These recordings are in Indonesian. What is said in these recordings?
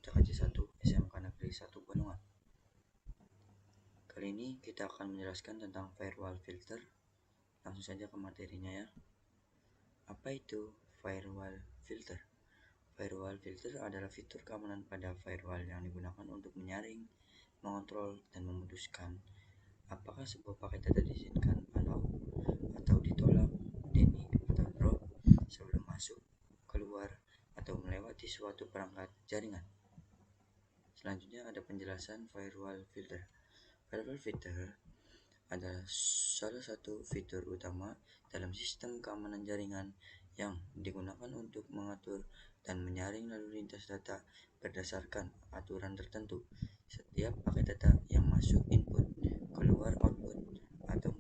Bocah Kecil 1 SMK Negeri 1 Bandungan. Kali ini kita akan menjelaskan tentang firewall filter. Langsung saja ke materinya ya. Apa itu firewall filter? Firewall filter adalah fitur keamanan pada firewall yang digunakan untuk menyaring, mengontrol, dan memutuskan apakah sebuah paket data diizinkan allow atau ditolak, deny atau drop sebelum masuk, keluar, atau melewati suatu perangkat jaringan. Selanjutnya ada penjelasan firewall filter. Firewall filter adalah salah satu fitur utama dalam sistem keamanan jaringan yang digunakan untuk mengatur dan menyaring lalu lintas data berdasarkan aturan tertentu. Setiap paket data yang masuk input, keluar output, atau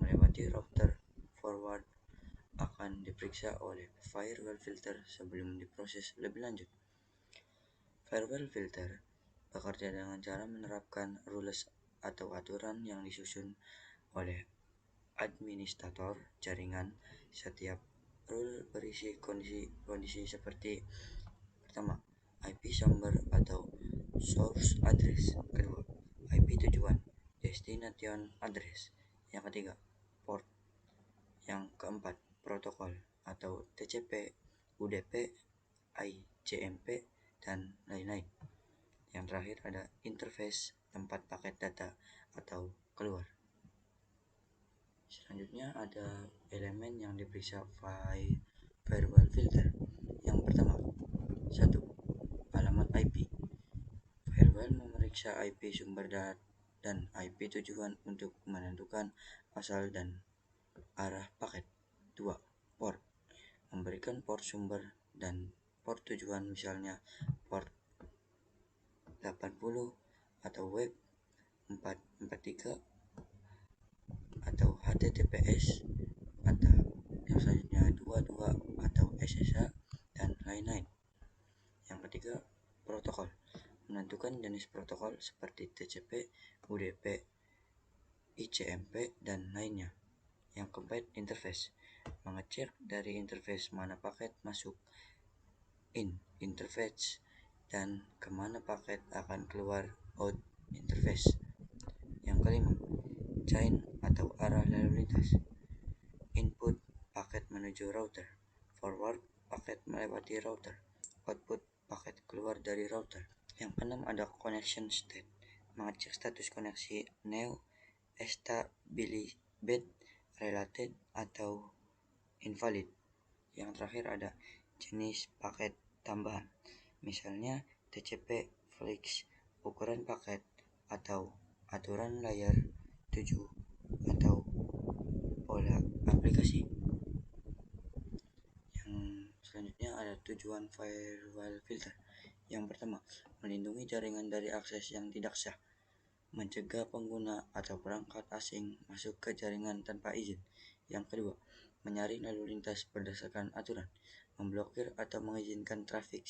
melewati router forward akan diperiksa oleh firewall filter sebelum diproses lebih lanjut. Firewall filter bekerja dengan cara menerapkan rules atau aturan yang disusun oleh administrator jaringan. Setiap rule berisi kondisi seperti pertama, IP sumber atau source address. Kedua, IP tujuan, destination address. Yang ketiga, port. Yang keempat, protokol atau TCP, UDP, ICMP, dan lain-lain. Yang terakhir ada interface, tempat paket data atau keluar. Selanjutnya ada elemen yang diperiksa firewall filter. Yang pertama, 1. Alamat IP. Firewall memeriksa IP sumber dan IP tujuan untuk menentukan asal dan arah paket. 2. Port. Memberikan port sumber dan port tujuan, misalnya port 80 atau web 443 atau HTTPS atau yang selanjutnya 22 atau SSH dan lain-lain. Yang ketiga, protokol. Menentukan jenis protokol seperti TCP, UDP, ICMP, dan lainnya. Yang keempat, interface. Mengecek dari interface mana paket masuk in interface dan kemana paket akan keluar out interface. Yang kelima, chain atau arah lalu lintas. Input paket menuju router, forward paket melewati router, output paket keluar dari router. Yang keenam ada connection state. Mengecek status koneksi new, established, related, atau invalid. Yang terakhir ada jenis paket tambahan, misalnya TCP, Flix, ukuran paket, atau aturan layer 7 atau pola aplikasi. Yang selanjutnya ada tujuan firewall filter. Yang pertama, melindungi jaringan dari akses yang tidak sah, mencegah pengguna atau perangkat asing masuk ke jaringan tanpa izin. Yang kedua, menyaring lalu lintas berdasarkan aturan, memblokir atau mengizinkan traffic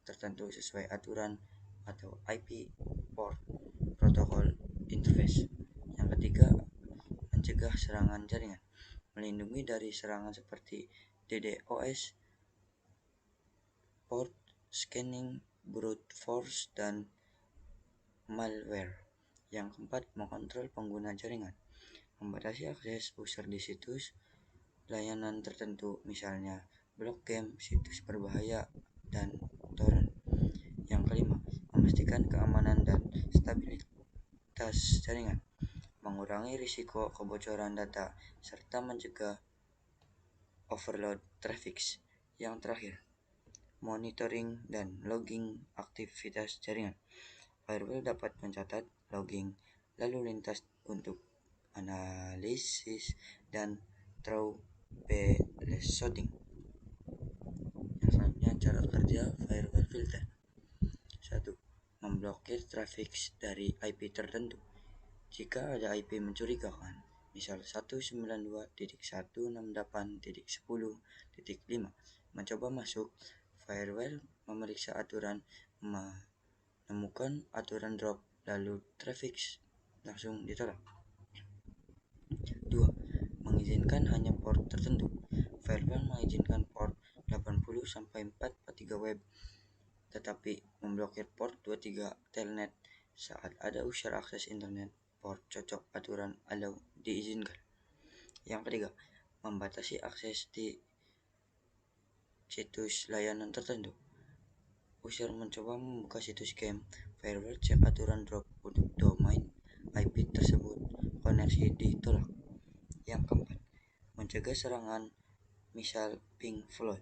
tertentu sesuai aturan atau IP, port, protokol, interface. Yang ketiga, mencegah serangan jaringan, melindungi dari serangan seperti DDoS, port scanning, brute force, dan malware. Yang keempat, mengontrol pengguna jaringan, membatasi akses user di situs layanan tertentu, misalnya blok game, situs berbahaya, dan torrent. Yang kelima, memastikan keamanan dan stabilitas jaringan, mengurangi risiko kebocoran data, serta mencegah overload traffic. Yang terakhir, monitoring dan logging aktivitas jaringan. Firewall dapat mencatat logging lalu lintas untuk analisis dan troubleshooting. Yang selanjutnya cara kerja firewall filter. 1. Memblokir traffic dari IP tertentu. Jika ada IP mencurigakan, misal 192.168.10.5, mencoba masuk, firewall memeriksa aturan, menemukan aturan drop, lalu traffic langsung ditolak. 2. Mengizinkan hanya port tertentu. Firewall mengizinkan port 80 sampai 443 web tetapi memblokir port 23 telnet saat ada user akses internet port cocok aturan allow diizinkan. Yang ketiga, membatasi akses di situs layanan tertentu. User mencoba membuka situs game, firewall cek aturan drop untuk domain IP tersebut, koneksi ditolak. Yang keempat, mencegah serangan misal ping flood.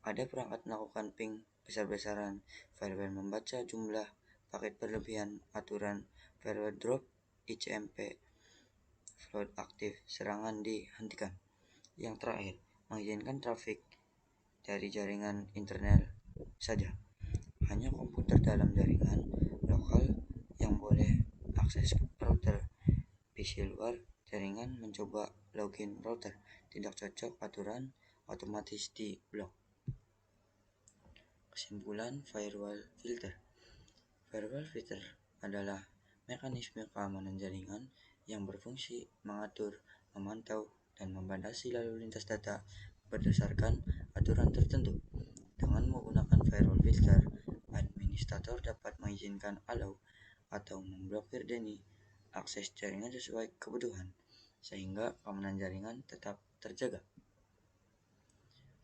Ada perangkat melakukan ping besar-besaran, firewall membaca jumlah paket berlebihan, aturan firewall drop ICMP flood aktif, serangan dihentikan. Yang terakhir, mengizinkan trafik dari jaringan internet saja. Hanya komputer dalam jaringan lokal yang boleh akses router. PC luar jaringan mencoba login router, tidak cocok aturan otomatis di blok. Kesimpulan firewall filter. Firewall filter adalah mekanisme keamanan jaringan yang berfungsi mengatur, memantau, dan membatasi lalu lintas data berdasarkan aturan tertentu. Dengan menggunakan firewall filter, administrator dapat mengizinkan allow atau memblokir DNI akses jaringan sesuai kebutuhan, sehingga keamanan jaringan tetap terjaga.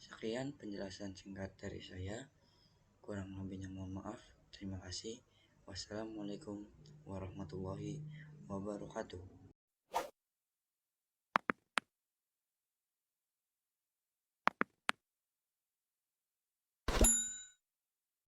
Sekian penjelasan singkat dari saya. Kurang lebihnya mohon maaf. Terima kasih. Wassalamualaikum warahmatullahi wabarakatuh.